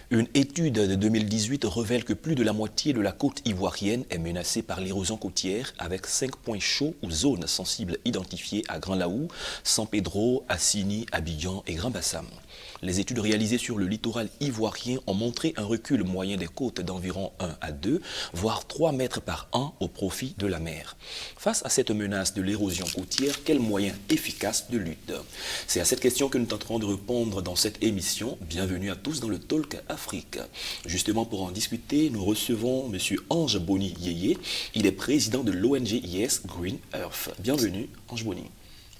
Une étude de 2018 révèle que plus de la moitié de la côte ivoirienne est menacée par l'érosion côtière, avec 5 points chauds ou zones sensibles identifiées à Grand Laou, San Pedro, Assini, Abidjan et Grand Bassam. Les études réalisées sur le littoral ivoirien ont montré un recul moyen des côtes d'environ 1 à 2, voire 3 mètres par an au profit de la mer. Face à cette menace de l'érosion côtière, quels moyens efficaces de lutte? C'est à cette question que nous tenterons de répondre dans cette émission. Bienvenue à tous dans le Talk Afrique. Justement, pour en discuter, nous recevons M. Ange Boni Yeye. Il est président de l'ONG Yes Green Earth. Bienvenue, Ange Boni.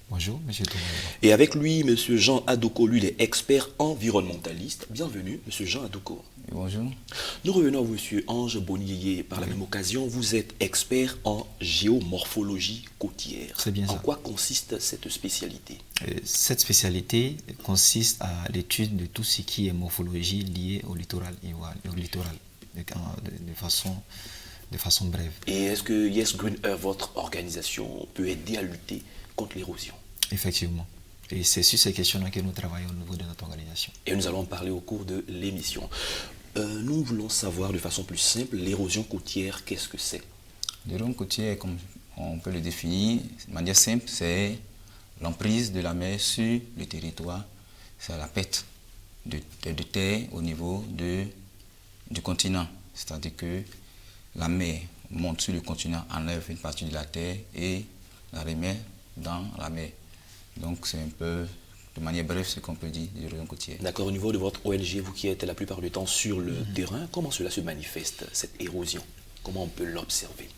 Bonjour, M. Thomas. Et avec lui, M. Jean Adoko, lui, il est expert environnementaliste. Bienvenue, M. Jean Adoko. Bonjour. Nous revenons à vous, M. Ange Boni Yeye. Par la même occasion, vous êtes expert en géomorphologie côtière. C'est bien ça. En quoi consiste cette spécialité? Cette spécialité consiste à l'étude de tout ce qui est morphologie liée au littoral ivoirien, de façon brève. Et est-ce que Yes Green Earth, votre organisation, peut aider à lutter contre l'érosion? Effectivement. Et c'est sur ces questions-là que nous travaillons au niveau de notre organisation. Et nous allons en parler au cours de l'émission. Nous voulons savoir de façon plus simple, l'érosion côtière, qu'est-ce que c'est? L'érosion côtière, comme on peut le définir de manière simple, c'est l'emprise de la mer sur le territoire. C'est la perte de terre au niveau du continent. C'est-à-dire que la mer monte sur le continent, enlève une partie de la terre et la remet dans la mer. Donc c'est un peu, de manière brève, ce qu'on peut dire de l'érosion côtière. D'accord, au niveau de votre ONG, vous qui êtes la plupart du temps sur le terrain, comment cela se manifeste, cette érosion? Comment on peut l'observer?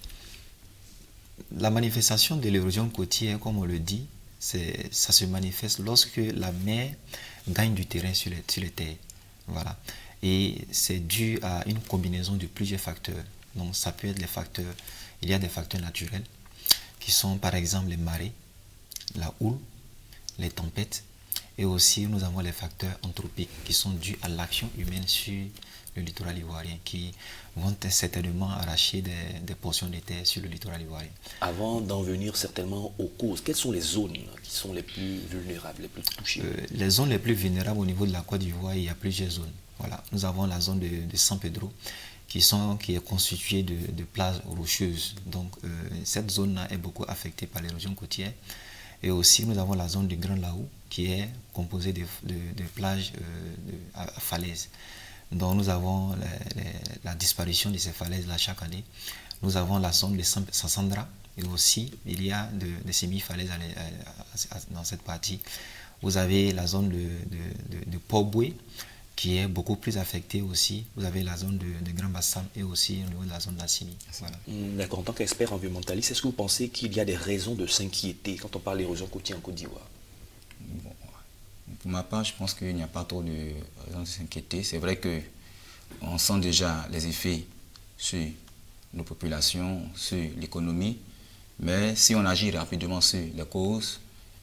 La manifestation de l'érosion côtière, comme on le dit, ça se manifeste lorsque la mer gagne du terrain sur les terres. Voilà. Et c'est dû à une combinaison de plusieurs facteurs. Donc ça peut être les facteurs, il y a des facteurs naturels qui sont par exemple les marées, la houle, les tempêtes, et aussi nous avons les facteurs anthropiques qui sont dus à l'action humaine sur le littoral ivoirien, qui vont certainement arracher des portions de terre sur le littoral ivoirien. Avant d'en venir certainement aux causes, quelles sont les zones qui sont les plus vulnérables, les plus touchées? Les zones les plus vulnérables au niveau de la Côte d'Ivoire, il y a plusieurs zones. Voilà. Nous avons la zone de San Pedro, qui est constituée de plages rocheuses. Donc cette zone-là est beaucoup affectée par l'érosion côtière. Et aussi nous avons la zone du Grand Laou, qui est composée de plages à falaises. Donc nous avons la disparition de ces falaises-là chaque année. Nous avons la zone de Sassandra, et aussi il y a des semi-falaises dans cette partie. Vous avez la zone de Port-Boué, qui est beaucoup plus affectée aussi. Vous avez la zone de Grand Bassam et aussi au niveau de la zone d'Assini. Voilà. D'accord. En tant qu'expert environnementaliste, est-ce que vous pensez qu'il y a des raisons de s'inquiéter quand on parle d'érosion côtière en Côte d'Ivoire? Bon, pour ma part, je pense qu'il n'y a pas trop de raisons de s'inquiéter. C'est vrai qu'on sent déjà les effets sur nos populations, sur l'économie, mais si on agit rapidement sur les causes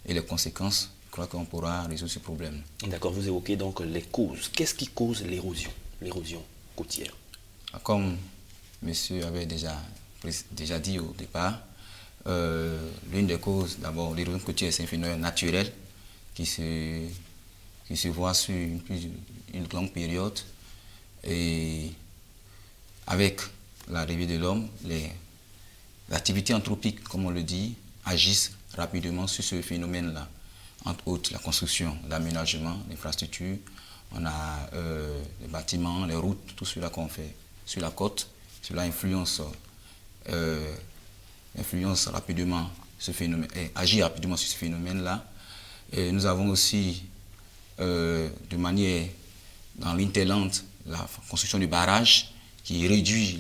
et les conséquences, je crois qu'on pourra résoudre ce problème. D'accord, vous évoquez donc les causes. Qu'est-ce qui cause l'érosion côtière? Comme monsieur avait déjà dit au départ, l'une des causes, d'abord, l'érosion côtière, c'est un phénomène naturel qui se voit sur une longue période. Et avec l'arrivée de l'homme, les activités anthropiques, comme on le dit, agissent rapidement sur ce phénomène-là. Entre autres, la construction, l'aménagement, l'infrastructure, on a les bâtiments, les routes, tout cela qu'on fait sur la côte. Cela influence rapidement ce phénomène, et agit rapidement sur ce phénomène-là. Et nous avons aussi, de manière dans l'interland, la construction du barrage qui réduit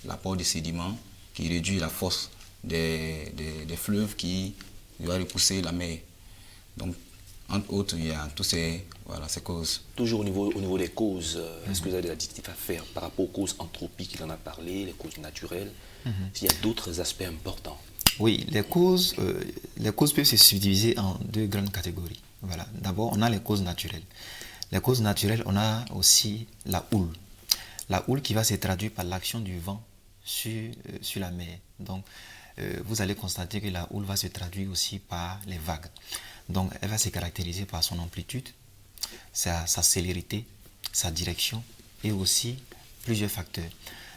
l'apport de sédiments, qui réduit la force des fleuves qui doit repousser la mer. Donc, entre autres, il y a toutes ces causes. Toujours au niveau des causes, est-ce que vous avez des additifs à faire par rapport aux causes anthropiques, il en a parlé, les causes naturelles? Il y a d'autres aspects importants? Oui, les causes peuvent se subdiviser en deux grandes catégories. Voilà. D'abord, on a les causes naturelles. Les causes naturelles, on a aussi la houle. la houle qui va se traduire par l'action du vent sur la mer. Donc, vous allez constater que la houle va se traduire aussi par les vagues. Donc, elle va se caractériser par son amplitude, sa célérité, sa direction et aussi plusieurs facteurs.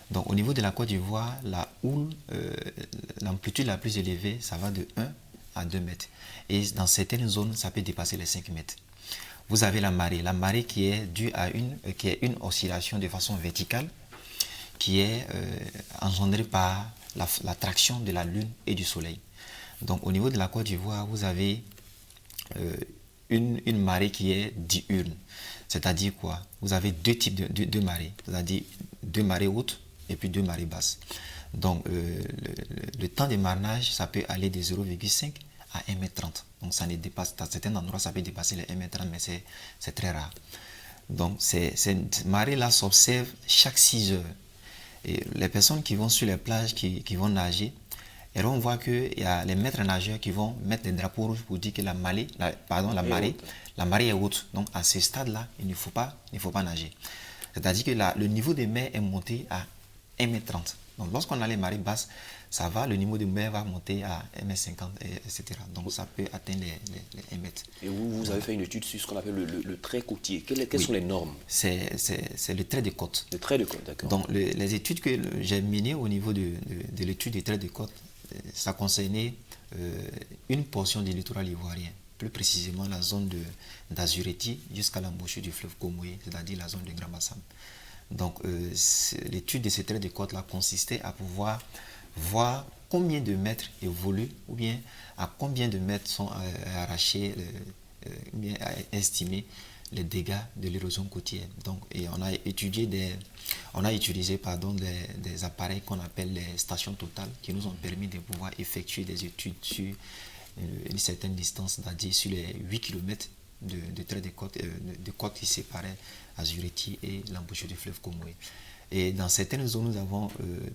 Donc, au niveau de la Côte d'Ivoire, la houle, l'amplitude la plus élevée, ça va de 1 à 2 mètres. Et dans certaines zones, ça peut dépasser les 5 mètres. Vous avez la marée qui est due à une oscillation de façon verticale, qui est engendrée par l'attraction de la Lune et du Soleil. Donc, au niveau de la Côte d'Ivoire, vous avez une marée qui est diurne. C'est-à-dire quoi? Vous avez deux types de marées, c'est-à-dire 2 marées hautes et puis 2 marées basses. Donc, le temps de marnage, ça peut aller de 0,5 à 1,30 m. Donc, ça ne dépasse, dans certains endroits, ça peut dépasser les 1,30 m, mais c'est très rare. Donc, cette marée-là s'observe chaque 6 heures. Et les personnes qui vont sur les plages, qui vont nager, elles vont voir qu'il y a les maîtres nageurs qui vont mettre des drapeaux rouges pour dire que la marée est haute. Donc, à ce stade-là, il ne faut pas nager. C'est-à-dire que le niveau de mer est monté à 1,30 m. Donc, lorsqu'on a les marées basses, ça va, le niveau de mer va monter à 1,50 m, etc. Donc, ça peut atteindre les 1 m. Et vous avez fait une étude sur ce qu'on appelle le trait côtier. Quelles sont les normes? C'est le trait de côte. Le trait de côte, d'accord. Donc, les études que j'ai menées au niveau de l'étude des traits de côte, ça concernait une portion du littoral ivoirien, plus précisément la zone d'Azureti jusqu'à l'embouchure du fleuve Comoé, c'est-à-dire la zone de Grand Bassam. Donc, l'étude de ces traits de côte là consistait à pouvoir voir combien de mètres évoluent ou bien à combien de mètres sont arrachés, ou bien à estimer les dégâts de l'érosion côtière. Donc, et on a utilisé des appareils qu'on appelle les stations totales qui nous ont permis de pouvoir effectuer des études sur une certaine distance, c'est-à-dire sur les 8 km de traits de côte qui séparaient Azureti et l'embouchure du fleuve Comoé. Et dans certaines zones, nous avons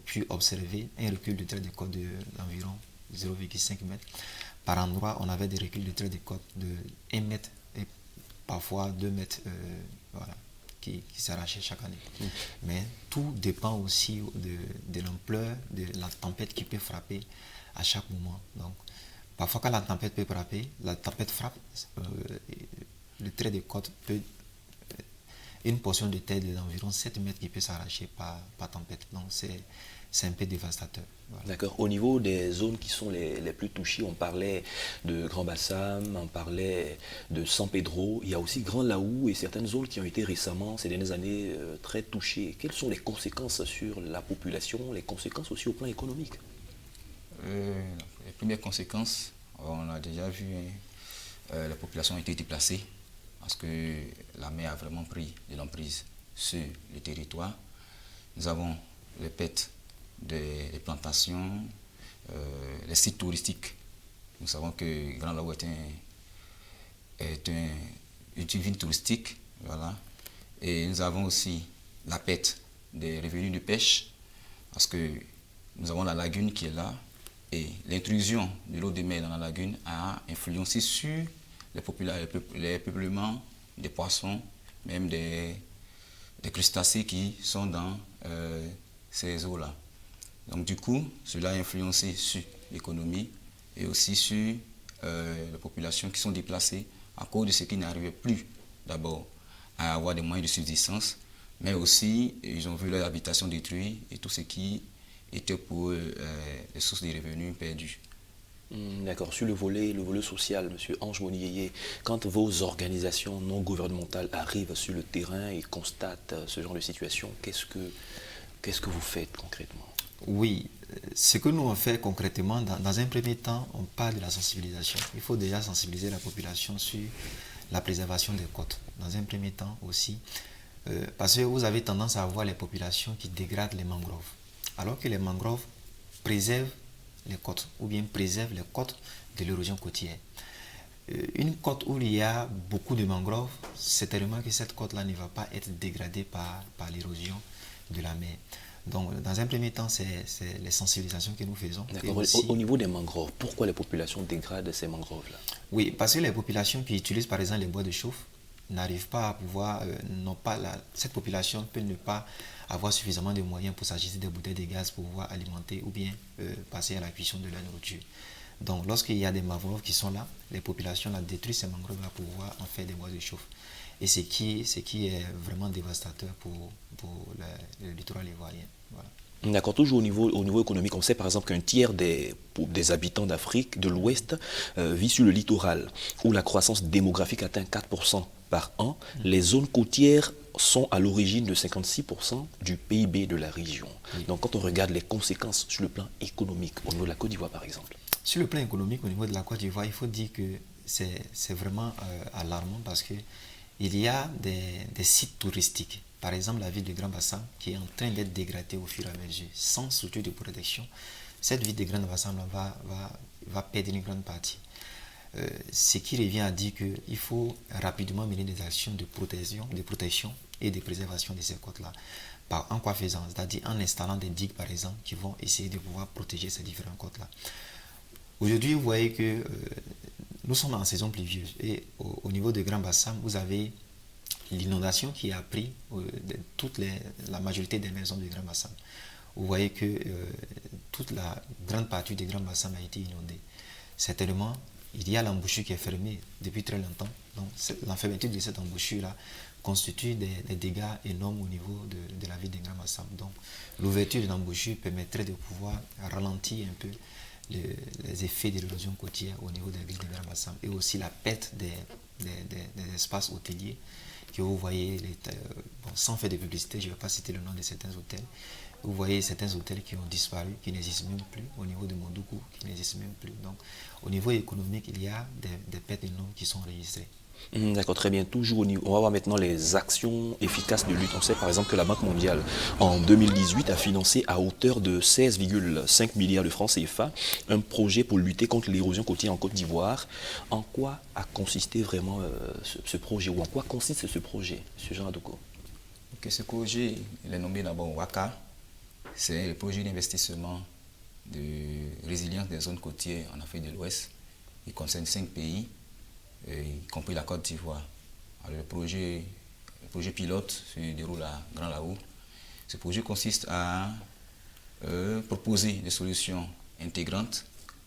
pu observer un recul de trait de côte d'environ 0,5 m. Par endroit, on avait des reculs de trait de côte de 1 m et parfois 2 mètres voilà, qui s'arrachaient chaque année. Mais tout dépend aussi de l'ampleur de la tempête qui peut frapper à chaque moment. Donc, parfois, quand la tempête peut frapper, la tempête frappe, le trait de côte peut une portion de terre d'environ 7 mètres qui peut s'arracher par tempête. Donc c'est un peu dévastateur. Voilà. D'accord. Au niveau des zones qui sont les plus touchées, on parlait de Grand Bassam, on parlait de San Pedro, il y a aussi Grand Laou et certaines zones qui ont été récemment, ces dernières années, très touchées. Quelles sont les conséquences sur la population, les conséquences aussi au plan économique? Les premières conséquences, on a déjà vu, la population a été déplacée, parce que la mer a vraiment pris de l'emprise sur le territoire. Nous avons les pertes des plantations, les sites touristiques. Nous savons que Grand Laou est une ville touristique. Voilà. Et nous avons aussi la perte des revenus de pêche, parce que nous avons la lagune qui est là, et l'intrusion de l'eau de mer dans la lagune a influencé sur les peuplements des poissons, même des crustacés qui sont dans ces eaux-là. Donc du coup, cela a influencé sur l'économie et aussi sur les populations qui sont déplacées à cause de ce qui n'arrivait plus d'abord à avoir des moyens de subsistance, mais aussi ils ont vu leur habitation détruite et tout ce qui était pour eux les sources de revenus perdus. D'accord. Sur le volet social, M. Ange Moniyeye, quand vos organisations non gouvernementales arrivent sur le terrain et constatent ce genre de situation, qu'est-ce que vous faites concrètement? Oui, ce que nous on fait concrètement, dans un premier temps, on parle de la sensibilisation. Il faut déjà sensibiliser la population sur la préservation des côtes. Dans un premier temps aussi, parce que vous avez tendance à voir les populations qui dégradent les mangroves, alors que les mangroves préservent les côtes, ou bien préservent les côtes de l'érosion côtière. Une côte où il y a beaucoup de mangroves, certainement que cette côte-là ne va pas être dégradée par l'érosion de la mer. Donc, dans un premier temps, c'est les sensibilisations que nous faisons. Aussi, au niveau des mangroves, pourquoi les populations dégradent ces mangroves-là? Oui, parce que les populations qui utilisent par exemple les bois de chauffe, n'arrivent pas à pouvoir, cette population peut ne pas avoir suffisamment de moyens pour s'acheter des bouteilles de gaz pour pouvoir alimenter ou bien passer à la cuisson de la nourriture. Donc lorsqu'il y a des mangroves qui sont là, les populations là, détruisent ces mangroves là pour pouvoir en faire des bois de chauffe. Et ce qui est vraiment dévastateur pour le littoral ivoirien. Voilà. D'accord, toujours au niveau économique, on sait par exemple qu'un tiers des habitants d'Afrique de l'Ouest vit sur le littoral, où la croissance démographique atteint 4% par an. Les zones côtières sont à l'origine de 56% du PIB de la région. Oui. Donc quand on regarde les conséquences sur le plan économique, au niveau de la Côte d'Ivoire par exemple. Sur le plan économique, au niveau de la Côte d'Ivoire, il faut dire que c'est vraiment alarmant parce que il y a des sites touristiques. Par exemple, la ville de Grand Bassam qui est en train d'être dégradée au fur et à mesure, sans structure de protection. Cette ville de Grand Bassam va perdre une grande partie. Ce qui revient à dire qu'il faut rapidement mener des actions de protection et de préservation de ces côtes-là. En quoi faisant? C'est-à-dire en installant des digues, par exemple, qui vont essayer de pouvoir protéger ces différentes côtes-là. Aujourd'hui, vous voyez que nous sommes en saison pluvieuse et au niveau de Grand Bassam, vous avez l'inondation qui a pris la majorité des maisons de Grand Bassam. Vous voyez que toute la grande partie de Grand Bassam a été inondée. Certainement, il y a l'embouchure qui est fermée depuis très longtemps. Donc, la fermeture de cette embouchure-là constitue des dégâts énormes au niveau de la ville de Grand Bassam. Donc, l'ouverture de l'embouchure permettrait de pouvoir ralentir un peu les effets de l'érosion côtière au niveau de la ville de Grand Bassam et aussi la perte des espaces hôteliers que vous voyez, sans faire de publicité, je ne vais pas citer le nom de certains hôtels. Vous voyez certains hôtels qui ont disparu, qui n'existent même plus, au niveau de Mondoukou, qui n'existent même plus. Donc, au niveau économique, il y a des pertes énormes qui sont enregistrées. D'accord, très bien. Toujours on va voir maintenant les actions efficaces de lutte. On sait par exemple que la Banque mondiale, en 2018, a financé à hauteur de 16,5 milliards de francs CFA un projet pour lutter contre l'érosion côtière en Côte d'Ivoire. En quoi a consisté vraiment ce projet, ou en quoi consiste ce projet, M. Jean Adoko? Ce projet, il est nommé d'abord WACA. C'est le projet d'investissement de résilience des zones côtières en Afrique de l'Ouest. Il concerne 5 pays, y compris la Côte d'Ivoire. Le projet pilote se déroule à Grand Laou. Ce projet consiste à proposer des solutions intégrantes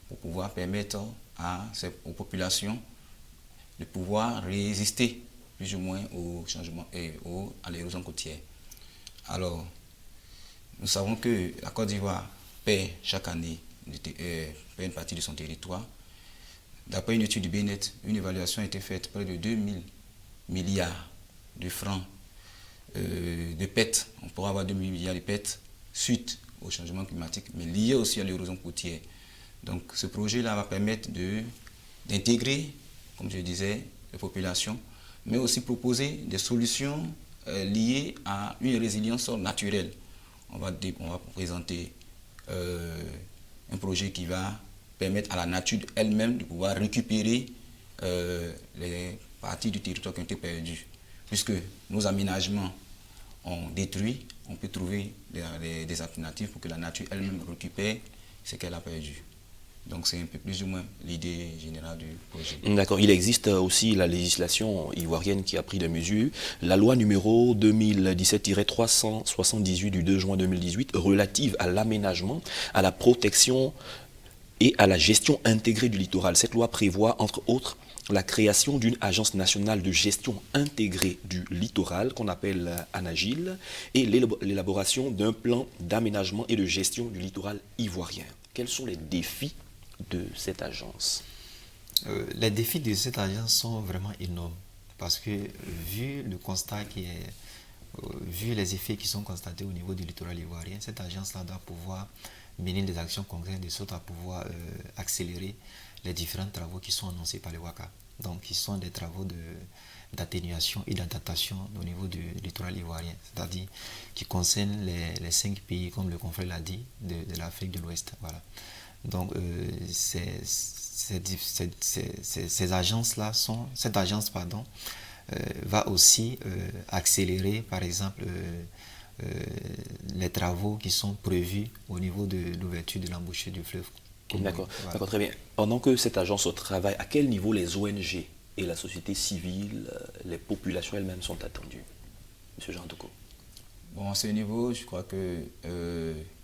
pour pouvoir permettre aux populations de pouvoir résister plus ou moins au changement et à l'érosion côtière. Alors, nous savons que la Côte d'Ivoire perd chaque année une partie de son territoire. D'après une étude du BNet, une évaluation a été faite près de 2000 milliards de francs de pertes. On pourra avoir 2000 milliards de pertes suite au changement climatique, mais liées aussi à l'érosion côtière. Donc ce projet-là va permettre d'intégrer, comme je disais, les populations, mais aussi proposer des solutions liées à une résilience naturelle. On va présenter un projet qui va permettre à la nature elle-même de pouvoir récupérer les parties du territoire qui ont été perdues. Puisque nos aménagements ont détruit, on peut trouver des alternatives pour que la nature elle-même récupère ce qu'elle a perdu. Donc c'est un peu plus ou moins l'idée générale du projet. D'accord. Il existe aussi la législation ivoirienne qui a pris des mesures. La loi numéro 2017-378 du 2 juin 2018 relative à l'aménagement, à la protection et à la gestion intégrée du littoral. Cette loi prévoit, entre autres, la création d'une agence nationale de gestion intégrée du littoral, qu'on appelle ANAGIL, et l'élaboration d'un plan d'aménagement et de gestion du littoral ivoirien. Quels sont les défis de cette agence? Les défis de cette agence sont vraiment énormes, parce que vu le constat vu les effets qui sont constatés au niveau du littoral ivoirien, cette agence-là doit pouvoir mener des actions concrètes de sorte à pouvoir accélérer les différents travaux qui sont annoncés par le WACA. Donc, qui sont des travaux d'atténuation et d'adaptation au niveau du littoral ivoirien, c'est-à-dire qui concernent les 5 pays, comme le confrère l'a dit, de l'Afrique de l'Ouest. Voilà. Donc, ces agences-là cette agence, va aussi accélérer, par exemple, les travaux qui sont prévus au niveau de l'ouverture de l'embouchure du fleuve. D'accord, voilà. D'accord, très bien. Pendant que cette agence travaille, à quel niveau les ONG et la société civile, les populations elles-mêmes sont attendues? Monsieur Jean Toko. Bon, à ce niveau, je crois que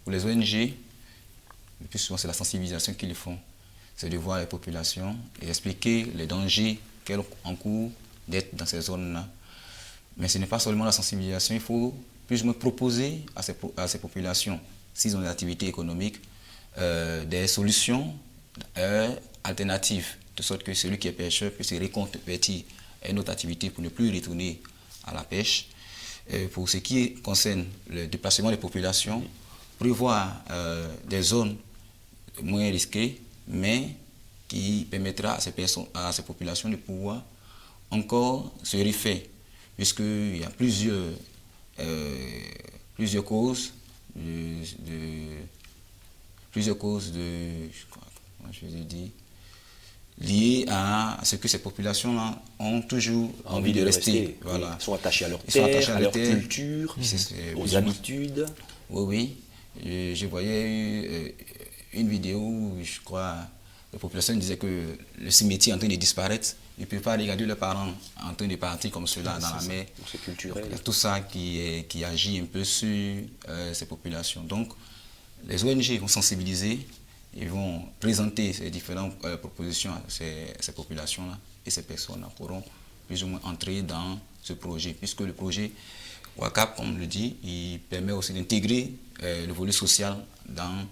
pour les ONG, le plus souvent c'est la sensibilisation qu'ils font. C'est de voir les populations et expliquer les dangers qu'elles encourent d'être dans ces zones-là. Mais ce n'est pas seulement la sensibilisation, il faut plus ou moins proposer à ces populations, s'ils ont des activités économiques, des solutions alternatives, de sorte que celui qui est pêcheur puisse se reconvertir à une autre activité pour ne plus retourner à la pêche. Pour ce qui concerne le déplacement des populations, prévoir des zones moins risquées, mais qui permettra à ces populations de pouvoir encore se refaire, puisqu'il y a plusieurs causes liées à ce que ces populations-là ont toujours envie de rester. Voilà. Ils sont attachés à leur terre, à leur culture, aux habitudes. Oui, oui. Je voyais une vidéo où, je crois, la population disait que le cimetière est en train de disparaître. Ils ne peuvent pas regarder leurs parents en train de partir comme cela dans la mer. C'est culturel. Il y a tout ça qui agit un peu sur ces populations. Donc, les ONG vont sensibiliser, ils vont présenter ces différentes propositions à ces populations-là, et ces personnes-là pourront plus ou moins entrer dans ce projet, puisque le projet WACAP, comme on le dit, il permet aussi d'intégrer le volet social dans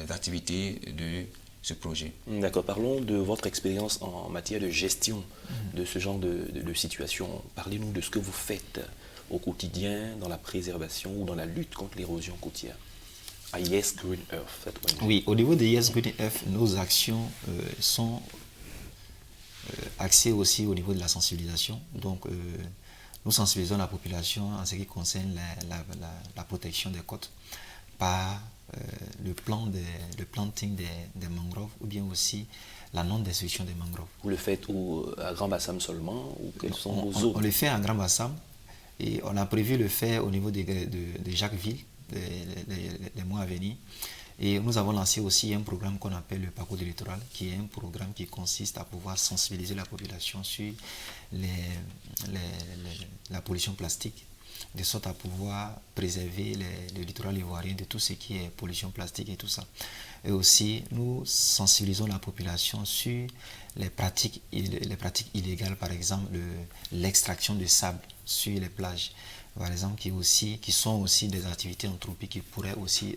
l'activité de ce projet. D'accord, parlons de votre expérience en matière de gestion de ce genre de situation. Parlez-nous de ce que vous faites au quotidien dans la préservation ou dans la lutte contre l'érosion côtière. À Yes Green Earth, cette ONG. Oui, au niveau de Yes Green Earth, nos actions sont axées aussi au niveau de la sensibilisation. Donc, nous sensibilisons la population en ce qui concerne la protection des côtes par le planting des mangroves ou bien aussi la non-destruction des mangroves. Vous le faites à Grand Bassam seulement ou quelles sont vos zones? On le fait à Grand Bassam et on a prévu le faire au niveau de Jacquesville les mois à venir. Et nous avons lancé aussi un programme qu'on appelle le parcours du littoral, qui est un programme qui consiste à pouvoir sensibiliser la population sur la pollution plastique, de sorte à pouvoir préserver le littoral ivoirien de tout ce qui est pollution plastique et tout ça. Et aussi, nous sensibilisons la population sur les pratiques illégales, par exemple l'extraction de sable sur les plages, par exemple, qui sont aussi des activités anthropiques qui pourraient aussi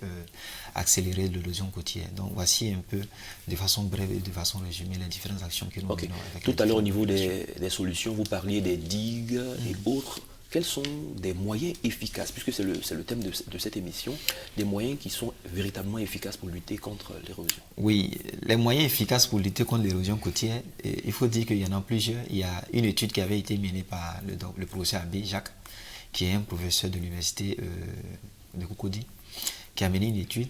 accélérer l'érosion côtière. Donc voici un peu, de façon brève et de façon résumée, les différentes actions que nous menons avec. Tout à l'heure, au niveau des solutions, vous parliez des digues et autres. Quels sont des moyens efficaces, puisque c'est le thème de cette émission, des moyens qui sont véritablement efficaces pour lutter contre l'érosion? Oui, les moyens efficaces pour lutter contre l'érosion côtière, il faut dire qu'il y en a plusieurs. Il y a une étude qui avait été menée par le professeur Abbé Jacques, qui est un professeur de l'université de Cocody, qui a mené une étude.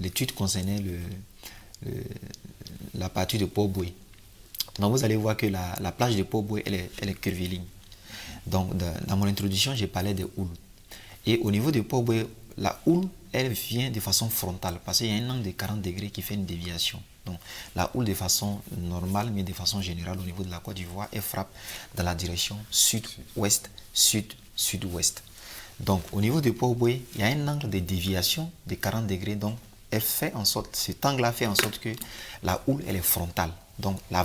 L'étude concernait la partie de Port-Boué. Donc vous allez voir que la plage de Port-Boué, elle est curviligne. Donc, dans mon introduction, j'ai parlé de houles. Et au niveau de Port-Boué, la houle, elle vient de façon frontale, parce qu'il y a un angle de 40 degrés qui fait une déviation. Donc, la houle de façon normale, mais de façon générale, au niveau de la Côte d'Ivoire, elle frappe dans la direction sud-ouest, sud-sud-ouest. Donc, au niveau de Port-Boué, il y a un angle de déviation de 40 degrés. Donc, cet angle-là fait en sorte que la houle, elle est frontale. Donc, la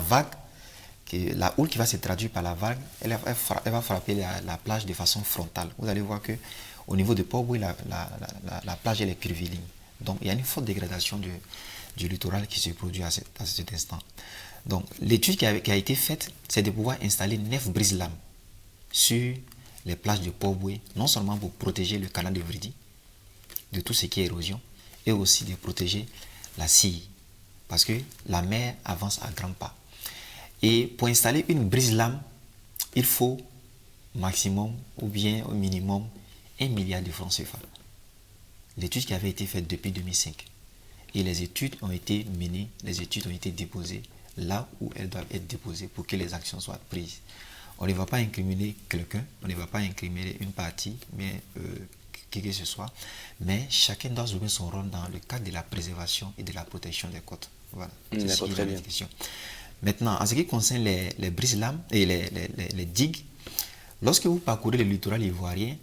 houle qui va se traduire par la vague, elle va frapper la plage de façon frontale. Vous allez voir que au niveau de Port-Boué, la plage elle est curviligne. Donc il y a une forte dégradation du littoral qui se produit à cet instant. Donc l'étude qui a été faite, c'est de pouvoir installer 9 brises-lames sur les plages de Port-Boué, non seulement pour protéger le canal de Vridi de tout ce qui est érosion, et aussi de protéger la Sille, parce que la mer avance à grands pas. Et pour installer une brise-lame, il faut maximum ou bien au minimum 1 milliard de francs CFA. L'étude qui avait été faite depuis 2005. Et les études ont été menées, les études ont été déposées là où elles doivent être déposées pour que les actions soient prises. On ne va pas incriminer quelqu'un, on ne va pas incriminer une partie, mais qui que ce soit, mais chacun doit jouer son rôle dans le cadre de la préservation et de la protection des côtes. Voilà. D'accord, très bien. Maintenant, en ce qui concerne les brise-lames et les digues, lorsque vous parcourez le littoral ivoirien,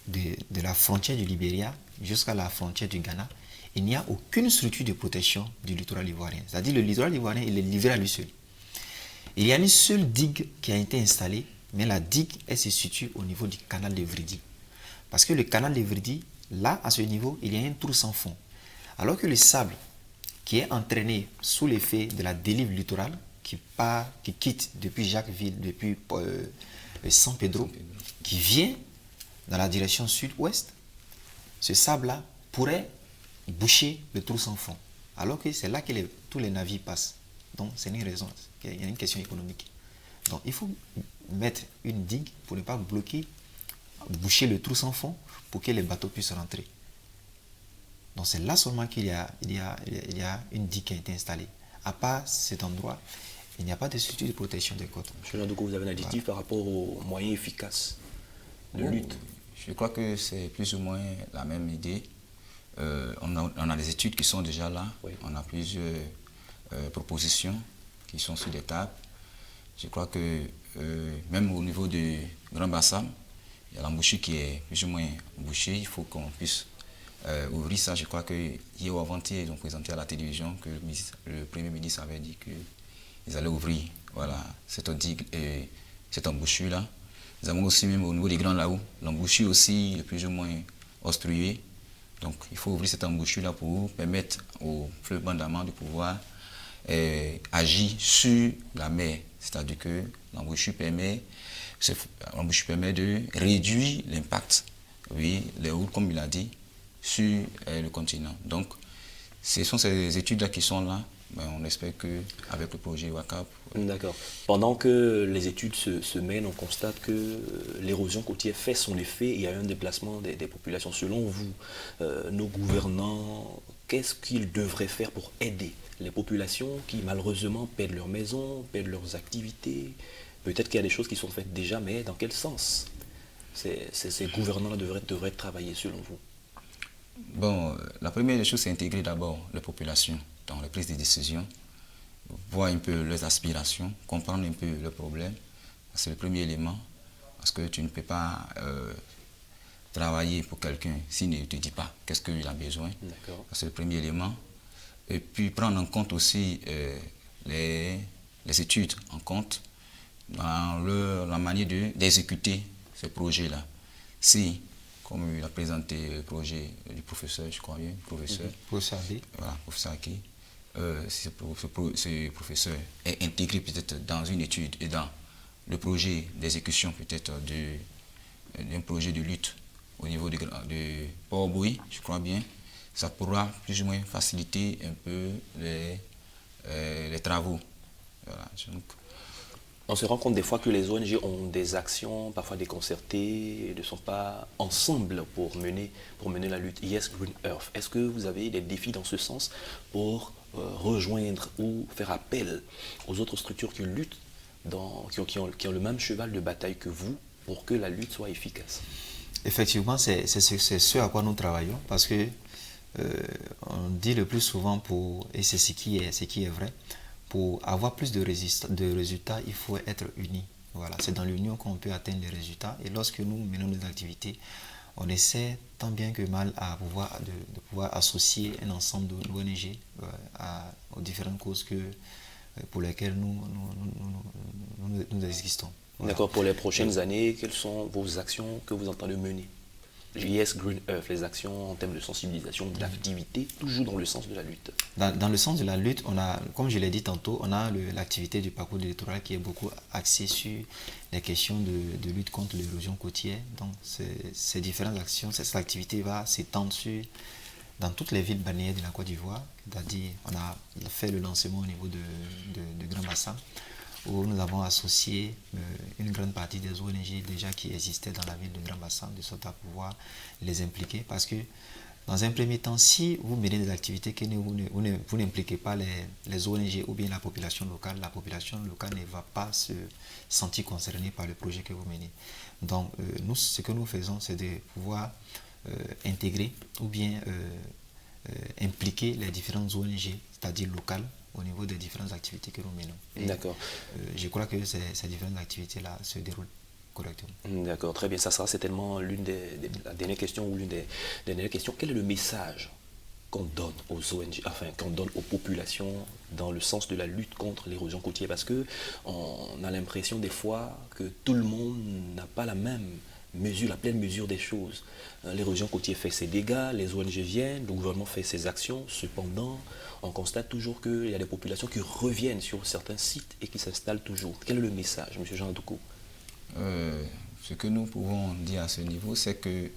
de la frontière du Libéria jusqu'à la frontière du Ghana, il n'y a aucune structure de protection du littoral ivoirien. C'est-à-dire le littoral ivoirien, il est livré à lui seul. Il y a une seule digue qui a été installée, mais la digue, elle se situe au niveau du canal de Vridi. Parce que le canal de Vridi, là, à ce niveau, il y a un trou sans fond. Alors que le sable qui est entraîné sous l'effet de la délive littorale, qui quitte depuis Jacquesville, depuis San Pedro, qui vient dans la direction sud-ouest, ce sable-là pourrait boucher le trou sans fond. Alors que c'est là que tous les navires passent. Donc c'est une raison, il y a une question économique. Donc il faut mettre une digue pour ne pas bloquer, boucher le trou sans fond pour que les bateaux puissent rentrer. Donc c'est là seulement qu'il y a une digue qui a été installée. À part cet endroit, il n'y a pas de structure de protection des côtes. M. Landouko, vous avez un additif par rapport aux moyens efficaces de lutte? Je crois que c'est plus ou moins la même idée. On a des études qui sont déjà là. Oui. On a plusieurs propositions qui sont sur des tables. Je crois que même au niveau du Grand Bassam, il y a l'embouchure qui est plus ou moins bouchée. Il faut qu'on puisse ouvrir ça. Je crois que hier ou avant-hier, ils ont présenté à la télévision que le Premier ministre avait dit qu'ils allaient ouvrir cette embouchure-là. Nous avons aussi, même au niveau des Grands Laous, l'embouchure aussi est plus ou moins obstruée. Donc il faut ouvrir cette embouchure-là pour permettre au fleuve Bandama de pouvoir agir sur la mer. C'est-à-dire que l'embouchure permet de réduire l'impact, oui, les routes, comme il a dit, sur le continent. Donc ce sont ces études-là qui sont là. Ben, on espère qu'avec le projet WACAP... D'accord. Pendant que les études se mènent, on constate que l'érosion côtière fait son effet et il y a un déplacement des populations. Selon vous, nos gouvernants, qu'est-ce qu'ils devraient faire pour aider les populations qui malheureusement perdent leurs maisons, perdent leurs activités? Peut-être qu'il y a des choses qui sont faites déjà, mais dans quel sens ces gouvernants devraient travailler selon vous? Bon, la première des choses, c'est intégrer d'abord les populations dans la prise de décision, voir un peu leurs aspirations, comprendre un peu leurs problèmes. C'est le premier élément, parce que tu ne peux pas travailler pour quelqu'un s'il ne te dit pas qu'est-ce qu'il a besoin. C'est le premier élément. Et puis prendre en compte aussi les études en compte dans la manière d'exécuter ces projets-là. Si, comme il a présenté le projet du professeur, je crois bien, Professeur Aki. Voilà, professeur Aki. Si ce professeur est intégré peut-être dans une étude et dans le projet d'exécution peut-être d'un projet de lutte au niveau de Port-Bouilly, je crois bien, ça pourra plus ou moins faciliter un peu les travaux. Voilà, donc, on se rend compte des fois que les ONG ont des actions, parfois déconcertées, et ne sont pas ensemble pour mener la lutte. Yes Green Earth, est-ce que vous avez des défis dans ce sens pour rejoindre ou faire appel aux autres structures qui luttent, qui ont le même cheval de bataille que vous, pour que la lutte soit efficace? Effectivement, c'est ce à quoi nous travaillons, parce que on dit le plus souvent, et c'est ce qui est vrai, pour avoir plus de résultats, il faut être unis. Voilà, c'est dans l'union qu'on peut atteindre les résultats. Et lorsque nous menons nos activités, on essaie tant bien que mal de pouvoir associer un ensemble d'ONG aux différentes causes pour lesquelles nous existons. Voilà. D'accord, pour les prochaines années, quelles sont vos actions que vous entendez mener? Yes Green Earth, les actions en termes de sensibilisation, d'activité, toujours dans le sens de la lutte. Dans le sens de la lutte, on a, comme je l'ai dit tantôt, on a l'activité du parcours du littoral qui est beaucoup axée sur les questions de lutte contre l'érosion côtière. Donc ces différentes actions, cette activité va s'étendre dans toutes les villes balnéaires de la Côte d'Ivoire. C'est-à-dire, on a fait le lancement au niveau de Grand Bassam, où nous avons associé une grande partie des ONG déjà qui existaient dans la ville de Grand Bassam, de sorte à pouvoir les impliquer. Parce que, dans un premier temps, si vous menez des activités que vous n'impliquez pas les ONG ou bien la population locale ne va pas se sentir concernée par le projet que vous menez. Donc, nous, ce que nous faisons, c'est de pouvoir intégrer ou bien impliquer les différentes ONG, c'est-à-dire locales, au niveau des différentes activités que nous menons. Et, D'accord. Je crois que ces différentes activités-là se déroulent correctement. D'accord, très bien. Ça sera certainement la dernière question ou l'une des dernières questions. Quel est le message qu'on donne aux ONG, enfin qu'on donne aux populations dans le sens de la lutte contre l'érosion côtière? Parce que on a l'impression des fois que tout le monde n'a pas la même mesure, la pleine mesure des choses. L'érosion côtière fait ses dégâts, les ONG viennent, le gouvernement fait ses actions. Cependant, on constate toujours qu'il y a des populations qui reviennent sur certains sites et qui s'installent toujours. Quel est le message, M. Jean Adoukou? Ce que nous pouvons dire à ce niveau, c'est que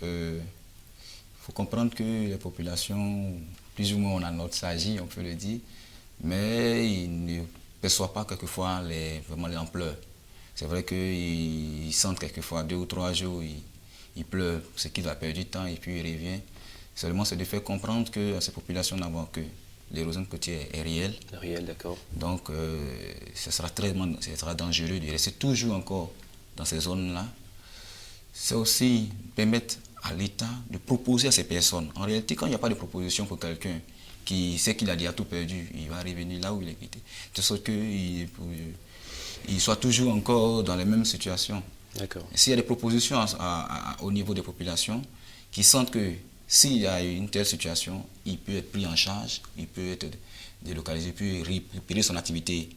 faut comprendre que les populations, plus ou moins on a notre SAGI, on peut le dire, mais ils ne perçoivent pas quelquefois vraiment l'ampleur. C'est vrai qu'ils sentent quelquefois 2 ou 3 jours, ils pleurent, ce qu'il a perdu du temps et puis il revient. Seulement c'est de faire comprendre que à ces populations n'avons que l'érosion côtière est réelle. Réel, d'accord. Donc ce sera dangereux de rester toujours encore dans ces zones-là. C'est aussi permettre à l'État de proposer à ces personnes. En réalité, quand il n'y a pas de proposition pour quelqu'un qui sait qu'il a déjà tout perdu, il va revenir là où il est quitté. De sorte qu'il soit toujours encore dans les mêmes situations. D'accord. S'il y a des propositions au niveau des populations qui sentent que s'il y a une telle situation, il peut être pris en charge, il peut être délocalisé, puis récupérer son activité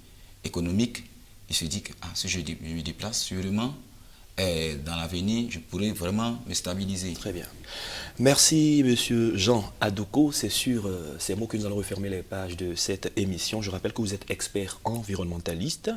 économique, il se dit que si je me déplace, sûrement, dans l'avenir, je pourrais vraiment me stabiliser. Très bien. Merci, Monsieur Jean Adoukou. C'est sur ces mots que nous allons refermer les pages de cette émission. Je rappelle que vous êtes expert environnementaliste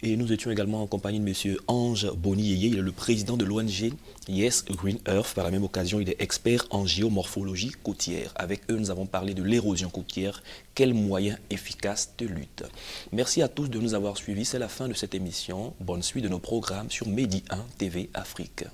et nous étions également en compagnie de Monsieur Ange Boniyeye. Il est le président de l'ONG Yes Green Earth. Par la même occasion, il est expert en géomorphologie côtière. Avec eux, nous avons parlé de l'érosion côtière. Quels moyens efficaces de lutte? Merci à tous de nous avoir suivis. C'est la fin de cette émission. Bonne suite de nos programmes sur Medi 1 TV Afrique.